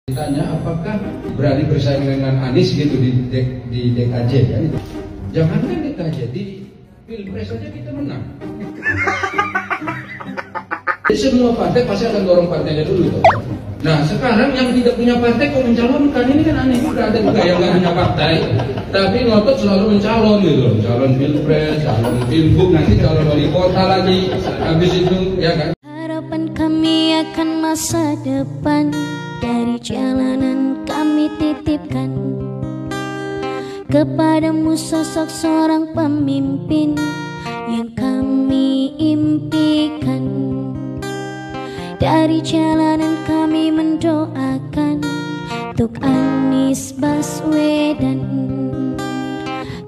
Ditanya apakah berani bersaing dengan Anies gitu di DKJ kan? Jangankan DKJ, di Pilpres saja kita menang. Jadi semua partai pasti akan dorong partainya dulu. Nah sekarang yang tidak punya partai kok mencalonkan, ini kan aneh juga. Ada juga yang nggak punya partai tapi ngotot selalu mencalon gitu, calon Pilpres, calon Pilgub, nanti calon wali kota lagi, habis itu ya kan. Harapan kami akan masa depan, dari jalanan kami titipkan kepadamu sosok seorang pemimpin yang kami impikan. Dari jalanan kami mendoakan untuk Anies Baswedan,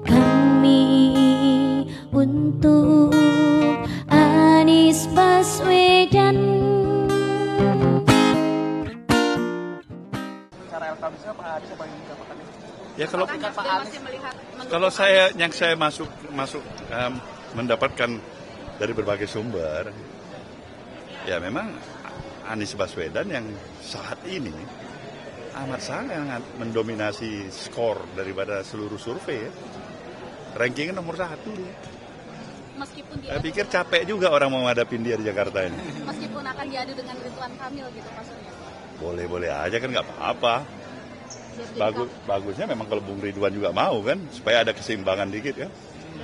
kami untuk Anies Baswedan. Ya kalau saya masuk mendapatkan dari berbagai sumber, ya memang Anies Baswedan yang saat ini amat sangat mendominasi skor daripada seluruh survei. Ya. Rankingnya nomor 1. Meskipun dia saya pikir capek juga orang mau ngadapin dia di Jakarta ini. Meskipun akan diadu dengan Ridwan Kamil gitu maksudnya. Boleh-boleh aja kan, nggak apa-apa. Bagusnya memang kalau Bung Ridwan juga mau kan, supaya ada keseimbangan dikit ya.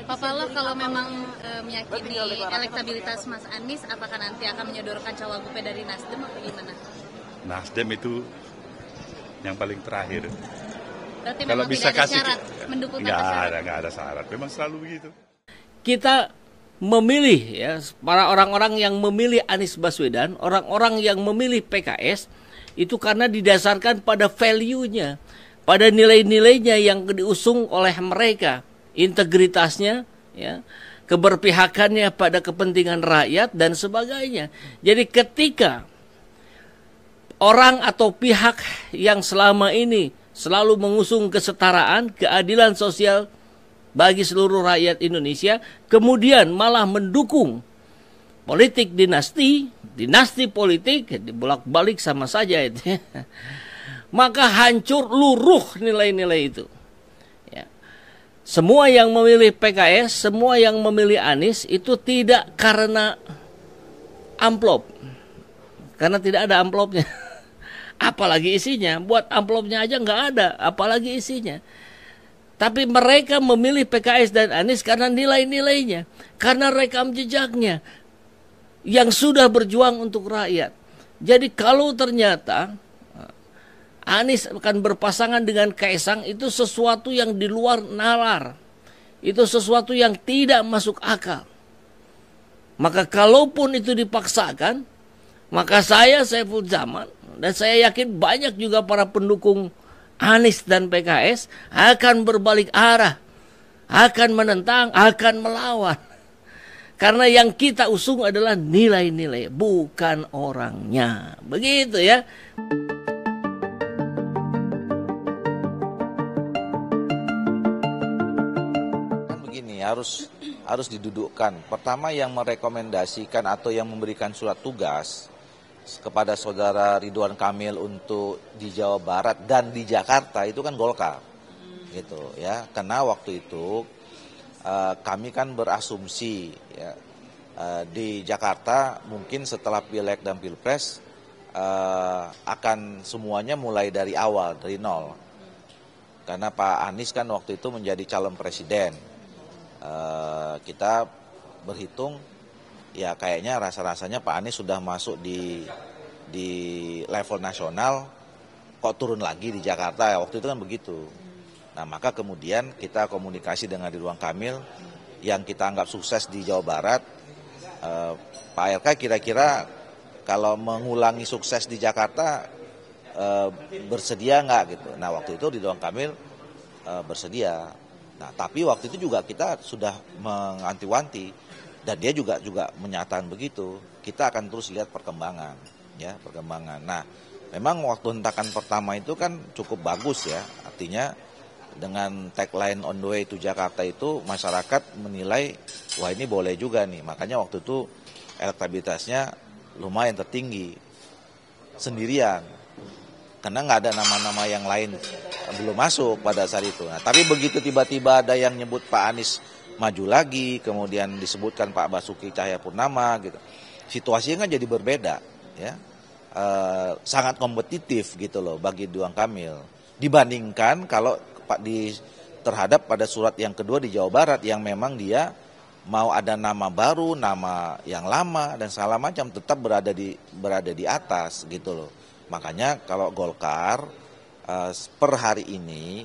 Pak Paloh, kalau memang meyakini elektabilitas Mas Anies, apakah nanti akan menyodorkan cawagupnya dari Nasdem atau gimana? Nasdem itu yang paling terakhir. Berarti kalau memang bisa tidak ada kasih syarat mendukung tanpa syarat? Nggak ada syarat, memang selalu begitu. Kita memilih ya, para orang-orang yang memilih Anies Baswedan, orang-orang yang memilih PKS, itu karena didasarkan pada value-nya, pada nilai-nilainya yang diusung oleh mereka. Integritasnya, ya, keberpihakannya pada kepentingan rakyat dan sebagainya. Jadi ketika orang atau pihak yang selama ini selalu mengusung kesetaraan, keadilan sosial bagi seluruh rakyat Indonesia, kemudian malah mendukung politik dinasti politik, dibolak-balik sama saja itu, maka hancur luruh nilai-nilai itu. Semua yang memilih PKS, semua yang memilih Anies itu tidak karena amplop. Karena tidak ada amplopnya. Apalagi isinya. Buat amplopnya aja nggak ada, apalagi isinya. Tapi mereka memilih PKS dan Anies karena nilai-nilainya. Karena rekam jejaknya yang sudah berjuang untuk rakyat. Jadi kalau ternyata Anies akan berpasangan dengan Kaisang, itu sesuatu yang di luar nalar. Itu sesuatu yang tidak masuk akal. Maka kalaupun itu dipaksakan, maka saya Saiful Zaman, dan saya yakin banyak juga para pendukung Anies dan PKS akan berbalik arah, akan menentang, akan melawan. Karena yang kita usung adalah nilai-nilai, bukan orangnya. Begitu ya. Harus didudukkan. Pertama, yang merekomendasikan atau yang memberikan surat tugas kepada saudara Ridwan Kamil untuk di Jawa Barat dan di Jakarta itu kan Golkar, gitu ya. Karena waktu itu kami kan berasumsi ya, di Jakarta mungkin setelah Pileg dan Pilpres akan semuanya mulai dari awal, dari nol. Karena Pak Anies kan waktu itu menjadi calon presiden. Kita berhitung ya kayaknya rasa-rasanya Pak Anies sudah masuk di level nasional, kok turun lagi di Jakarta ya, waktu itu kan begitu. Nah maka kemudian kita komunikasi dengan Ridwan Kamil yang kita anggap sukses di Jawa Barat. Pak RK kira-kira kalau mengulangi sukses di Jakarta bersedia nggak gitu. Nah waktu itu Ridwan Kamil bersedia. Nah, tapi waktu itu juga kita sudah menganti-wanti dan dia juga menyatakan begitu. Kita akan terus lihat perkembangan, ya, perkembangan. Nah, memang waktu hentakan pertama itu kan cukup bagus ya. Artinya dengan tagline on the way to Jakarta itu masyarakat menilai wah ini boleh juga nih. Makanya waktu itu elektabilitasnya lumayan tertinggi sendirian. karena nggak ada nama-nama yang lain belum masuk pada saat itu. Nah, tapi begitu tiba-tiba ada yang nyebut Pak Anies maju lagi, kemudian disebutkan Pak Basuki Cahayapurnama gitu, situasinya kan jadi berbeda, ya. Sangat kompetitif gitu loh bagi Ridwan Kamil dibandingkan kalau terhadap pada surat yang kedua di Jawa Barat yang memang dia mau ada nama baru, nama yang lama dan segala macam tetap berada di atas gitu loh. Makanya kalau Golkar per hari ini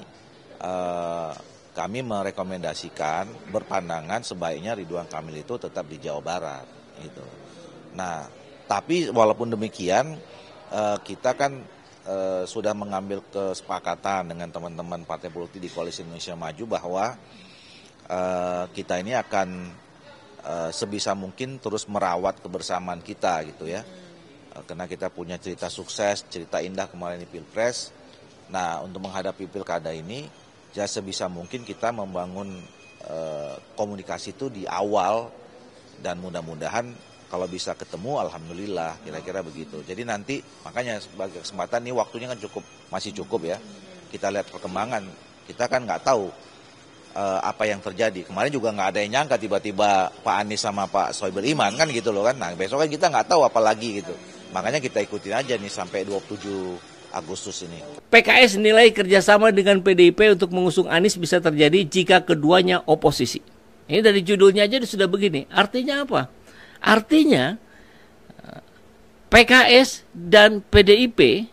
kami merekomendasikan berpandangan sebaiknya Ridwan Kamil itu tetap di Jawa Barat gitu. Nah, tapi walaupun demikian kita kan sudah mengambil kesepakatan dengan teman-teman partai politik di Koalisi Indonesia Maju bahwa kita ini akan sebisa mungkin terus merawat kebersamaan kita gitu ya. Karena kita punya cerita sukses, cerita indah kemarin di Pilpres. Nah, untuk menghadapi Pilkada ini, ya sebisa mungkin kita membangun komunikasi itu di awal dan mudah-mudahan kalau bisa ketemu, alhamdulillah, kira-kira begitu. Jadi nanti makanya sebagai kesempatan ini waktunya kan masih cukup ya. Kita lihat perkembangan, kita kan nggak tahu apa yang terjadi. Kemarin juga nggak ada yang nyangka tiba-tiba Pak Anies sama Pak Sohibul Iman kan gitu loh kan. Nah besok kan kita nggak tahu apa lagi gitu. Makanya kita ikutin aja nih sampai 27 Agustus ini. PKS nilai kerjasama dengan PDIP untuk mengusung Anies bisa terjadi jika keduanya oposisi. Ini dari judulnya aja sudah begini. Artinya apa? Artinya PKS dan PDIP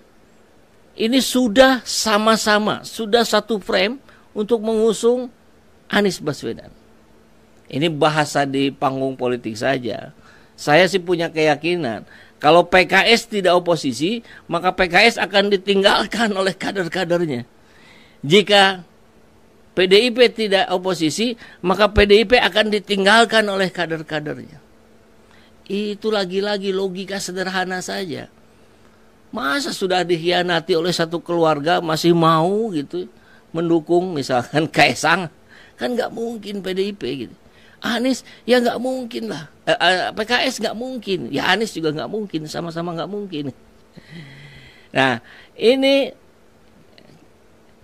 ini sudah sama-sama, sudah satu frame untuk mengusung Anies Baswedan. Ini bahasa di panggung politik saja. Saya sih punya keyakinan kalau PKS tidak oposisi, maka PKS akan ditinggalkan oleh kader-kadernya. Jika PDIP tidak oposisi, maka PDIP akan ditinggalkan oleh kader-kadernya. Itu lagi-lagi logika sederhana saja. Masa sudah dikhianati oleh satu keluarga masih mau gitu mendukung misalkan Kaesang? Kan nggak mungkin PDIP gitu. Anies ya nggak mungkin lah. PKS nggak mungkin. Ya Anies juga nggak mungkin. Sama-sama nggak mungkin. Nah ini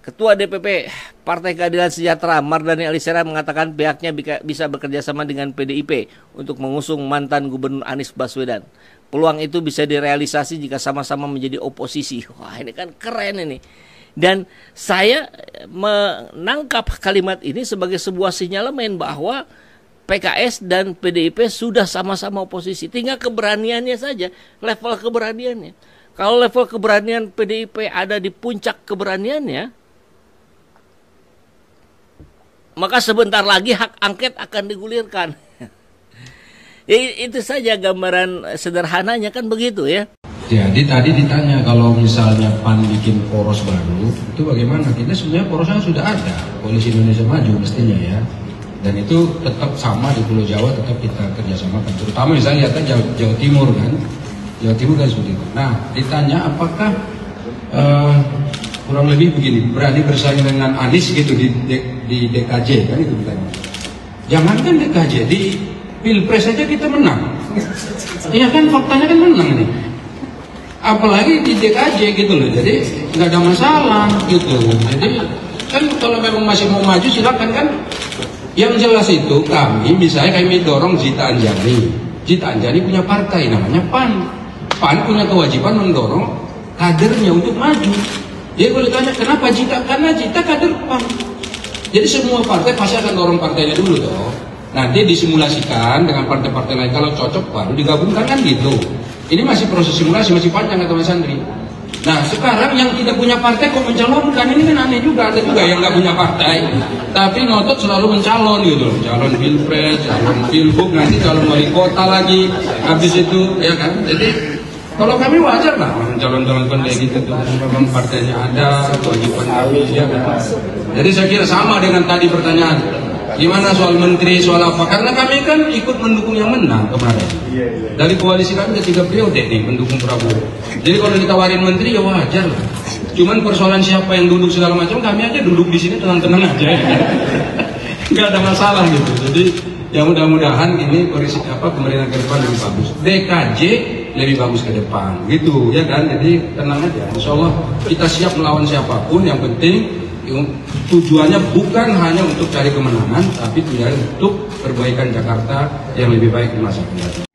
Ketua DPP Partai Keadilan Sejahtera Mardhani Alisera mengatakan pihaknya bisa bekerja sama dengan PDIP untuk mengusung mantan Gubernur Anies Baswedan. Peluang itu bisa direalisasi jika sama-sama menjadi oposisi. Wah ini kan keren ini. Dan saya menangkap kalimat ini sebagai sebuah sinyalemen bahwa PKS dan PDIP sudah sama-sama oposisi. Tinggal keberaniannya saja, level keberaniannya. Kalau level keberanian PDIP ada di puncak keberaniannya, maka sebentar lagi hak angket akan digulirkan. Itu saja gambaran sederhananya kan begitu ya. Jadi tadi ditanya kalau misalnya PAN bikin poros baru, itu bagaimana? Kita sebenarnya porosnya sudah ada, Koalisi Indonesia Maju mestinya ya. Dan itu tetap sama di Pulau Jawa, tetap kita kerjasamakan. Terutama misalnya lihat Jawa Timur kan, Jawa Timur kan seperti itu. Nah ditanya apakah kurang lebih begini, berani bersaing dengan Anies gitu di DKJ kan itu ditanya. Jangankan DKJ, di Pilpres saja kita menang. Iya kan faktanya kan menang nih. Apalagi di DKJ gitu loh, jadi nggak ada masalah gitu. Jadi kan kalau memang masih mau maju silakan kan. Yang jelas itu kami dorong Zita Anjani. Zita Anjani punya partai namanya PAN. PAN punya kewajiban mendorong kadernya untuk maju. Jadi kalau ditanya kenapa Zita? Karena Zita kader PAN. Jadi semua partai pasti akan dorong partainya dulu toh. Nanti disimulasikan dengan partai-partai lain kalau cocok baru digabungkan kan gitu. Ini masih proses simulasi, masih panjang kata Mas Andri. Nah sekarang yang tidak punya partai kok mencalonkan, ini kan aneh juga. Ada juga yang nggak punya partai tapi ngotot selalu mencalon gitu. Calon Pilpres, calon Pilbuk, nanti calon wali kota lagi habis itu ya kan. Jadi kalau kami wajar lah calon-calon kayak gitu tuh. Memang partainya ada, kewajiban kami ya kan. Jadi saya kira sama dengan tadi pertanyaan, gimana soal menteri, soal apa? Karena kami kan ikut mendukung yang menang kemarin. Dari koalisi kami udah 3 periode nih mendukung Prabowo. Jadi kalau ditawarin menteri ya wajar lah. Cuman persoalan siapa yang duduk segala macam, kami aja duduk di sini tenang-tenang aja. Ya. Nggak ada masalah gitu. Jadi ya mudah-mudahan ini pemerintahan ke depan lebih bagus. DKJ lebih bagus ke depan, gitu ya kan. Jadi tenang aja, insya Allah kita siap melawan siapapun. Yang penting tujuannya bukan hanya untuk cari kemenangan, tapi tujuannya untuk perbaikan Jakarta yang lebih baik di masa mendatang.